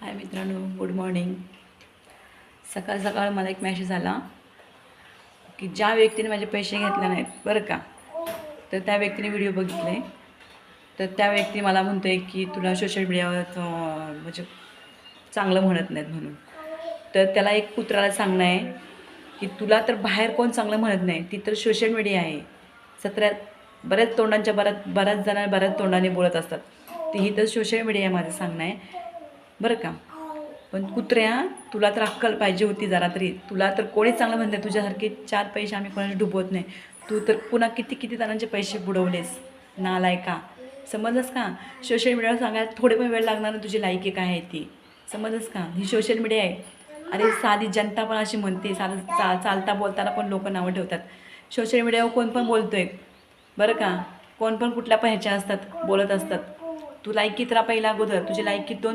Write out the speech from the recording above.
हाय मित्रांनो, good morning. सकाळ सकाळ मला एक मॅसेज आला की ज्या व्यक्तीने माझे पैसे घेतले नाहीत बरं का, तर त्या व्यक्तीने व्हिडिओ बघितले. तर त्या व्यक्ती मला म्हणतो आहे की तुला सोशल मीडियावर म्हणजे चांगलं म्हणत नाहीत म्हणून. तर त्याला एक पुत्राला सांगणं आहे की तुला तर बाहेर कोण चांगलं म्हणत नाही, ती तर सोशल मीडिया आहे. बऱ्याच तोंडांच्या बऱ्याच जण बऱ्याच तोंडाने बोलत असतात, ती ही तर सोशल मीडिया आहे माझं सांगणं आहे बरं का. पण कुत्र्या, तुला तर अक्कल पाहिजे होती जरा तरी. तुला तर कोणीच चांगलं म्हणत नाही, तुझ्यासारखे 4 पैसे आम्ही कोणाला डुबवत नाही. तू तर पुन्हा किती किती जणांचे पैसे बुडवलेस नालायका. समजलंस का? सोशल मीडियावर सांगायला थोडे पण वेळ लागणार ना तुझी लायकी काय आहे ती. समजलंस का? ही सोशल मीडिया आहे. अरे साधी जनता पण अशी म्हणते, साधं चालता बोलताना पण लोक नावं ठेवतात. सोशल मीडियावर कोण पण बोलतोय बरं का, कोण पण कुठल्या पण ह्याच्या असतात बोलत असतात. तू लायकीत राहा पहिला अगोदर. तुझी लायकीत 2